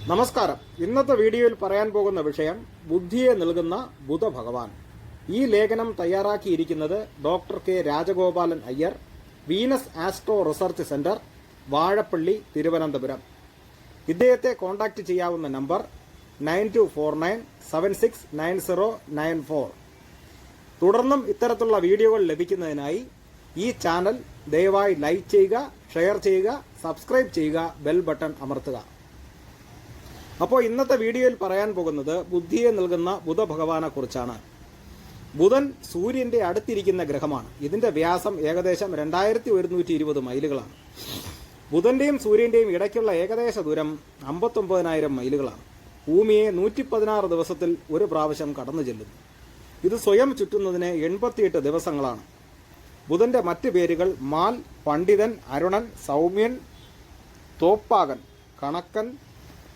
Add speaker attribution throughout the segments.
Speaker 1: നമസ്കാരം. ഇന്നത്തെ വീഡിയോയിൽ പറയാൻ പോകുന്ന വിഷയം ബുദ്ധിയെ നൽകുന്ന ബുധഭഗവാൻ. ഈ ലേഖനം തയ്യാറാക്കിയിരിക്കുന്നത് doctor K Rajagopalan Iyer, Venus astro research centre, Vazhappally, Thiruvananthapuram. ഇദ്ദേഹത്തെ കോൺടാക്ട് ചെയ്യാവുന്ന നമ്പർ 9249769094. തുടർന്നും ഇത്തരത്തിലുള്ള വീഡിയോകൾ ലഭിക്കുന്നതിനായി ഈ ചാനൽ ദയവായി ലൈക്ക് ചെയ്യുക, ഷെയർ ചെയ്യുക, സബ്സ്ക്രൈബ് ചെയ്യുക, ബെൽ ബട്ടൺ അമർത്തുക. അപ്പോൾ ഇന്നത്തെ വീഡിയോയിൽ പറയാൻ പോകുന്നത് ബുദ്ധിയെ നൽകുന്ന ബുധഭഗവാനെ കുറിച്ചാണ്. ബുധൻ സൂര്യന്റെ അടുത്തിരിക്കുന്ന ഗ്രഹമാണ്. ഇതിന്റെ വ്യാസം ഏകദേശം 2120 മൈലുകളാണ്. ബുധന്റെയും സൂര്യന്റെയും ഇടയ്ക്കുള്ള ഏകദേശ ദൂരം 59,000 മൈലുകളാണ്. ഭൂമിയെ 116 ദിവസത്തിൽ ഒരു പ്രാവശ്യം കടന്നു ചെല്ലുന്നു. ഇത് സ്വയം ചുറ്റുന്നതിന് 88 ദിവസങ്ങളാണ്. ബുധന്റെ മറ്റ് പേരുകൾ മാൽ, പണ്ഡിതൻ, അരുണൻ, സൗമ്യൻ, തോപ്പാകൻ, കണക്കൻ,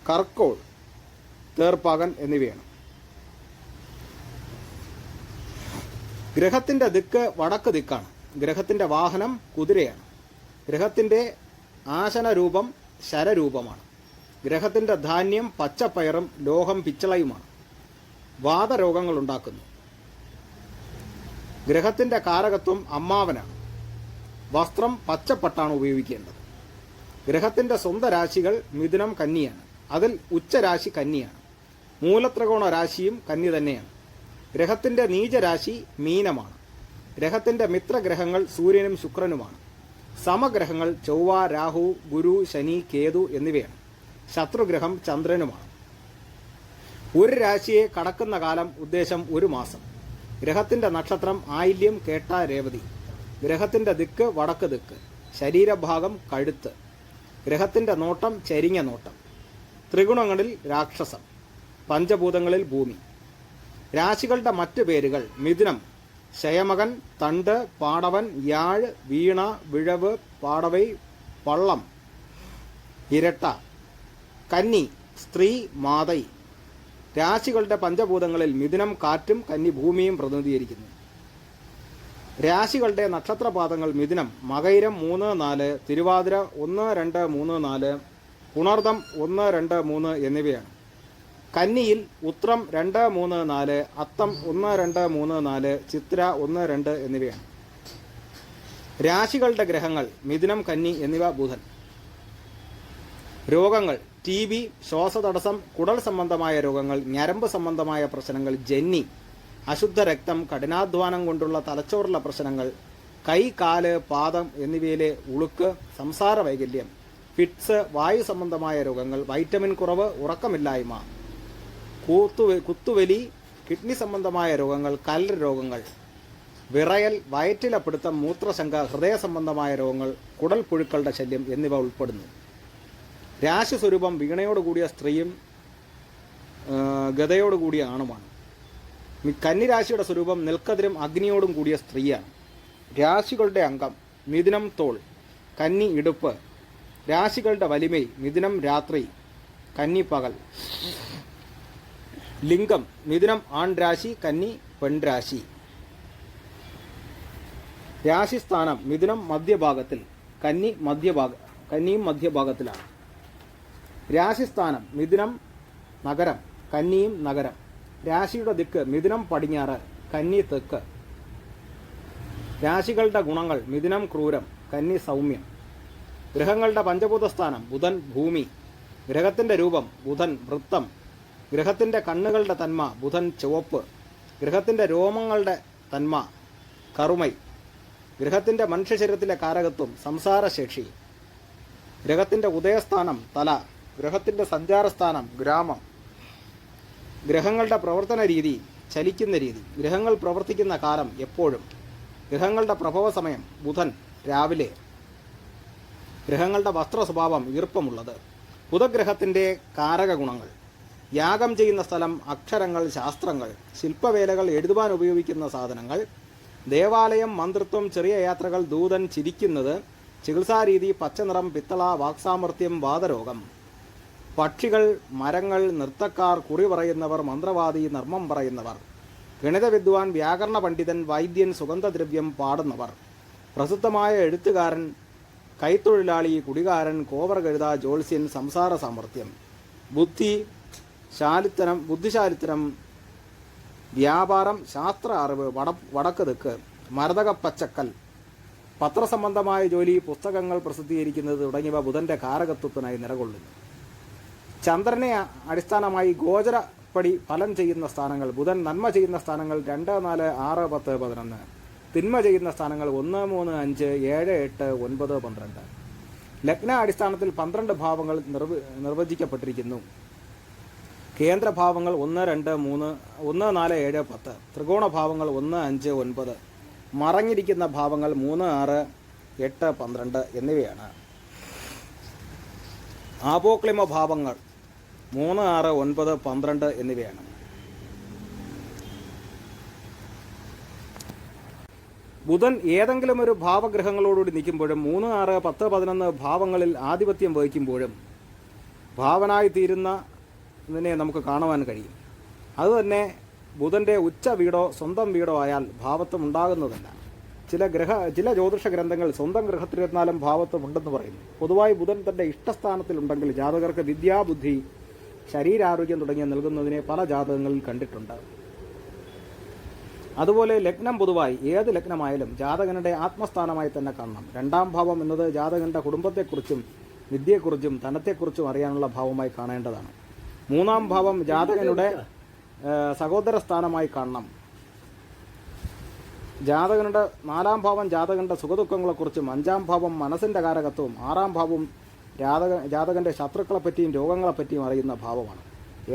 Speaker 1: കർക്കോൾ, തേർപ്പാകൻ എന്നിവയാണ്. ഗ്രഹത്തിന്റെ ദിക്ക് വടക്ക് ദിക്കാണ്. ഗ്രഹത്തിന്റെ വാഹനം കുതിരയാണ്. ഗ്രഹത്തിന്റെ ആശന രൂപം ശരരൂപമാണ്. ഗ്രഹത്തിന്റെ ധാന്യം പച്ചപ്പയറും ലോഹം പിച്ചളയുമാണ്. വാതരോഗങ്ങൾ ഉണ്ടാക്കുന്നു. ഗ്രഹത്തിന്റെ കാരകത്വം അമ്മാവനാണ്. വസ്ത്രം പച്ചപ്പട്ടാണ് ഉപയോഗിക്കേണ്ടത്. ഗ്രഹത്തിന്റെ സ്വന്തം രാശികൾ മിഥുനം, കന്നിയാണ്. അതിൽ ഉച്ചരാശി കന്നിയാണ്. മൂലത്രികോണ രാശിയും കന്നി തന്നെയാണ്. ഗ്രഹത്തിന്റെ നീചരാശി മീനമാണ്. ഗ്രഹത്തിന്റെ മിത്രഗ്രഹങ്ങൾ സൂര്യനും ശുക്രനുമാണ്. സമഗ്രഹങ്ങൾ ചൊവ്വ, രാഹു, ഗുരു, ശനി, കേതു എന്നിവയാണ്. ശത്രുഗ്രഹം ചന്ദ്രനുമാണ്. ഒരു രാശിയെ കടക്കുന്ന കാലം ഉദ്ദേശം 1 മാസം. ഗ്രഹത്തിന്റെ നക്ഷത്രം ആയില്യം, കേട്ട, രേവതി. ഗ്രഹത്തിന്റെ ദിക്ക് വടക്ക് ദിക്ക്. ശരീരഭാഗം കഴുത്ത്. ഗ്രഹത്തിന്റെ നോട്ടം ചരിഞ്ഞ നോട്ടം. ത്രിഗുണങ്ങളിൽ രാക്ഷസം. പഞ്ചഭൂതങ്ങളിൽ ഭൂമി. രാശികളുടെ മറ്റ് പേരുകൾ മിഥുനം ശയമകൻ, തണ്ട്, പാടവൻ, യാഴ്, വീണ, വിഴവ്, പാടവൈ, പള്ളം, ഇരട്ട. കന്നി സ്ത്രീ, മാതൈ. രാശികളുടെ പഞ്ചഭൂതങ്ങളിൽ മിഥുനം കാറ്റും കന്നി ഭൂമിയും പ്രതിനിധീകരിക്കുന്നു. രാശികളുടെ നക്ഷത്രപാദങ്ങൾ മിഥുനം മകയിരം 3, 4, തിരുവാതിര 1, 2, 3, 4, പുണർദം 1, 2, 3 എന്നിവയാണ്. കന്നിയിൽ ഉത്രം 2, 3, 4, അത്തം 1, 2, 3, 4, ചിത്ര 1, 2 എന്നിവയാണ്. രാശികളുടെ ഗ്രഹങ്ങൾ മിഥുനം, കന്നി എന്നിവ ബുധൻ. രോഗങ്ങൾ TB, ശ്വാസതടസ്സം, കുടൽ സംബന്ധമായ രോഗങ്ങൾ, ഞരമ്പ് സംബന്ധമായ പ്രശ്നങ്ങൾ, ജന്നി, അശുദ്ധ രക്തം, കഠിനാധ്വാനം കൊണ്ടുള്ള തലച്ചോറുള്ള പ്രശ്നങ്ങൾ, കൈ, കാല്, പാദം എന്നിവയിലെ ഉളുക്ക്, സംസാര വൈകല്യം, ഫിറ്റ്സ്, വായു സംബന്ധമായ രോഗങ്ങൾ, വൈറ്റമിൻ കുറവ്, ഉറക്കമില്ലായ്മ, കുത്തുവലി, കിഡ്നി സംബന്ധമായ രോഗങ്ങൾ, കരൾ രോഗങ്ങൾ, വിറയൽ, വയറ്റിലപ്പിടുത്തം, മൂത്രശങ്ക, ഹൃദയ സംബന്ധമായ രോഗങ്ങൾ, കുടൽ പുഴുക്കളുടെ ശല്യം എന്നിവ ഉൾപ്പെടുന്നു. രാശി സ്വരൂപം വീണയോടുകൂടിയ സ്ത്രീയും ഗതയോടുകൂടിയ ആണുമാണ്. കന്നിരാശിയുടെ സ്വരൂപം നെൽക്കതിരും അഗ്നിയോടും കൂടിയ സ്ത്രീയാണ്. രാശികളുടെ അംഗം മിഥുനം തോൾ, കന്നി ഇടുപ്പ്. രാശികളുടെ വലിമൈ മിഥുനം രാത്രി, കന്നി പകൽ. ലിംഗം മിഥുനം ആൺരാശി, കന്നി പെൺരാശി. രാശിസ്ഥാനം മിഥുനം മധ്യഭാഗത്തിൽ, കന്നിയും മധ്യഭാഗത്തിലാണ്. രാശിസ്ഥാനം മിഥുനം നഗരം, കന്നിയും നഗരം. രാശിയുടെ ദിക്ക് മിഥുനം പടിഞ്ഞാറ്, കന്നി തെക്ക്. രാശികളുടെ ഗുണങ്ങൾ മിഥുനം ക്രൂരം, കന്നി സൗമ്യം. ഗ്രഹങ്ങളുടെ പഞ്ചഭൂതസ്ഥാനം ബുധൻ ഭൂമി. ഗ്രഹത്തിന്റെ രൂപം ബുധൻ വൃത്തം. ഗ്രഹത്തിന്റെ കണ്ണുകളുടെ തന്മ ബുധൻ ചുവപ്പ്. ഗ്രഹത്തിന്റെ രോമങ്ങളുടെ തന്മ കറുമൈ. ഗ്രഹത്തിന്റെ മനുഷ്യശരീരത്തിലെ കാരകത്വം സംസാരശേഷി. ഗ്രഹത്തിന്റെ ഉദയസ്ഥാനം തല. ഗ്രഹത്തിന്റെ സഞ്ചാരസ്ഥാനം ഗ്രാമം. ഗ്രഹങ്ങളുടെ പ്രവർത്തന രീതി ചലിക്കുന്ന രീതി. ഗ്രഹങ്ങൾ പ്രവർത്തിക്കുന്ന കാലം എപ്പോഴും. ഗ്രഹങ്ങളുടെ പ്രഭവ സമയം ബുധൻ രാവിലെ. ഗ്രഹങ്ങളുടെ വസ്ത്ര സ്വഭാവം ഈർപ്പമുള്ളത്. ബുധഗ്രഹത്തിന്റെ കാരക ഗുണങ്ങൾ: യാഗം ചെയ്യുന്ന സ്ഥലം, അക്ഷരങ്ങൾ, ശാസ്ത്രങ്ങൾ, ശില്പവേലകൾ, എഴുതുവാൻ ഉപയോഗിക്കുന്ന സാധനങ്ങൾ, ദേവാലയം, മന്ത്രിത്വം, ചെറിയ യാത്രകൾ, ദൂതൻ, ചിരിക്കുന്നത്, ചികിത്സാരീതി, പച്ചനിറം, പിത്തള, വാക്സാമർത്ഥ്യം, വാതരോഗം. പക്ഷികൾ, മരങ്ങൾ, നൃത്തക്കാർ, കുറി പറയുന്നവർ, മന്ത്രവാദി, നർമ്മം പറയുന്നവർ, ഗണിത വിദ്വാൻ, വ്യാകരണ പണ്ഡിതൻ, വൈദ്യൻ, സുഗന്ധദ്രവ്യം പാടുന്നവർ, പ്രസിദ്ധമായ എഴുത്തുകാരൻ, കൈത്തൊഴിലാളി, കുടികാരൻ, കോവർ കഴുത, ജ്യോത്സ്യൻ, സംസാര സാമർത്ഥ്യം. ബുദ്ധിശാലിത്തരം, വ്യാപാരം, ശാസ്ത്ര അറിവ്, വടക്ക് തെക്ക്, മരതകപ്പച്ചക്കൽ, പത്രസംബന്ധമായ ജോലി, പുസ്തകങ്ങൾ പ്രസിദ്ധീകരിക്കുന്നത് തുടങ്ങിയവ ബുധൻ്റെ കാരകത്വത്തിനായി നിലകൊള്ളുന്നു. ചന്ദ്രനെ അടിസ്ഥാനമായി ഗോചരപ്പടി ഫലം ചെയ്യുന്ന സ്ഥാനങ്ങൾ: ബുധൻ നന്മ ചെയ്യുന്ന സ്ഥാനങ്ങൾ 2, 4, 6, 10, 11. തിന്മ ചെയ്യുന്ന സ്ഥാനങ്ങൾ 1, 3, 5, 7, 8, 9, 12. ലഗ്ന അടിസ്ഥാനത്തിൽ 12 ഭാവങ്ങൾ നിർവചിക്കപ്പെട്ടിരിക്കുന്നു. കേന്ദ്രഭാവങ്ങൾ 1, 2, 3, 1, 4, 7, 10. ത്രികോണ ഭാവങ്ങൾ 1, 5, 9. മറഞ്ഞിരിക്കുന്ന ഭാവങ്ങൾ 3, 6, 8, 12 എന്നിവയാണ്. ആപോക്ലിമ ഭാവങ്ങൾ 3, 6, 9, 12 എന്നിവയാണ്. ബുധൻ ഏതെങ്കിലും ഒരു ഭാവഗ്രഹങ്ങളോടുകൂടി നിൽക്കുമ്പോഴും 3, 6, 10, 11 ഭാവങ്ങളിൽ ആധിപത്യം വഹിക്കുമ്പോഴും ഭാവനായി തീരുന്നതിനെ നമുക്ക് കാണുവാൻ കഴിയും. അതുതന്നെ ബുധൻ്റെ ഉച്ച വീടോ സ്വന്തം വീടോ ആയാൽ ഭാവത്വം ഉണ്ടാകുന്നതല്ല. ചില ജ്യോതിഷ ഗ്രന്ഥങ്ങൾ സ്വന്തം ഗ്രഹത്തിലിരുന്നാലും ഭാവത്വം ഉണ്ടെന്ന് പറയുന്നു. പൊതുവായി ബുധൻ തൻ്റെ ഇഷ്ടസ്ഥാനത്തിലുണ്ടെങ്കിൽ ജാതകർക്ക് വിദ്യാബുദ്ധി, ശരീരാരോഗ്യം തുടങ്ങിയ നൽകുന്നതിനെ പല ജാതകങ്ങളിൽ കണ്ടിട്ടുണ്ട്. അതുപോലെ ലഗ്നം പൊതുവായി ഏത് ലഗ്നമായാലും ജാതകനുടെ ആത്മസ്ഥാനമായി തന്നെ കാണണം. 2ാം ഭാവം എന്നത് ജാതകന്റെ കുടുംബത്തെക്കുറിച്ചും വിദ്യയെക്കുറിച്ചും ധനത്തെക്കുറിച്ചും അറിയാനുള്ള ഭാവമായി കാണേണ്ടതാണ്. 3ാം ഭാവം ജാതകനുടെ സഹോദര സ്ഥാനമായി കാണണം. ജാതകനുടെ 4ാം ഭാവം ജാതകന്റെ സുഖദുഃഖങ്ങളെക്കുറിച്ചും 5ാം ഭാവം മനസ്സിൻ്റെ കാരകത്വവും 6ാം ഭാവം ജാതകന്റെ ശത്രുക്കളെപ്പറ്റിയും രോഗങ്ങളെപ്പറ്റിയും അറിയുന്ന ഭാവമാണ്.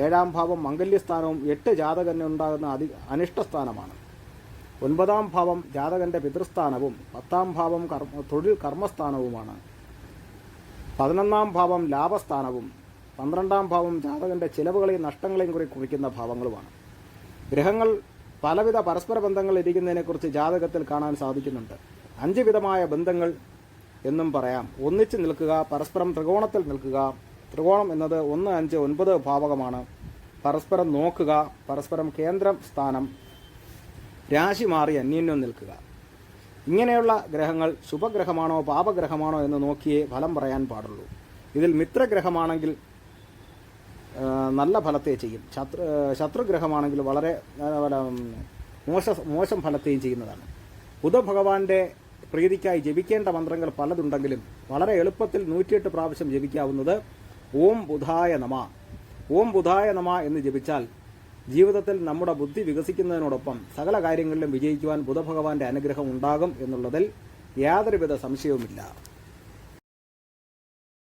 Speaker 1: 7ാം ഭാവം മംഗല്യസ്ഥാനവും 8 ജാതകനുണ്ടാകുന്ന അനിഷ്ടസ്ഥാനമാണ്. 9ാം ഭാവം ജാതകന്റെ പിതൃസ്ഥാനവും 10ാം ഭാവം തൊഴിൽ കർമ്മസ്ഥാനവുമാണ്. 11ാം ഭാവം ലാഭസ്ഥാനവും 12ാം ഭാവം ജാതകന്റെ ചിലവുകളെയും നഷ്ടങ്ങളെയും കുറിക്കുന്ന ഭാവങ്ങളുമാണ്. ഗ്രഹങ്ങൾ പലവിധ പരസ്പര ബന്ധങ്ങൾ ഇരിക്കുന്നതിനെക്കുറിച്ച് ജാതകത്തിൽ കാണാൻ സാധിക്കുന്നുണ്ട്. 5 വിധമായ ബന്ധങ്ങൾ എന്നും പറയാം. ഒന്നിച്ച് നിൽക്കുക, പരസ്പരം ത്രികോണത്തിൽ നിൽക്കുക. ത്രികോണം എന്നത് 1, 5, 9 ഭാവകമാണ്. പരസ്പരം നോക്കുക, പരസ്പരം കേന്ദ്രം സ്ഥാനം, രാശി മാറി അന്യോന്യം നിൽക്കുക. ഇങ്ങനെയുള്ള ഗ്രഹങ്ങൾ ശുഭഗ്രഹമാണോ പാപഗ്രഹമാണോ എന്ന് നോക്കിയേ ഫലം പറയാൻ പാടുള്ളൂ. ഇതിൽ മിത്രഗ്രഹമാണെങ്കിൽ നല്ല ഫലത്തെ ചെയ്യും. ശത്രുഗ്രഹമാണെങ്കിൽ വളരെ മോശം ഫലത്തെയും ചെയ്യുന്നതാണ്. ബുധഭഗവാന്റെ പ്രീതിക്കായി ജപിക്കേണ്ട മന്ത്രങ്ങൾ പലതുണ്ടെങ്കിലും വളരെ എളുപ്പത്തിൽ 108 പ്രാവശ്യം ജപിക്കാവുന്നത് ഓം ബുധായ നമ. ഓം ബുധായ നമ എന്ന് ജപിച്ചാൽ ജീവിതത്തിൽ നമ്മുടെ ബുദ്ധി വികസിക്കുന്നതിനോടൊപ്പം സകല കാര്യങ്ങളിലും വിജയിക്കുവാൻ ബുധഭഗവാന്റെ അനുഗ്രഹം ഉണ്ടാകും എന്നുള്ളതിൽ യാതൊരുവിധ സംശയവുമില്ല.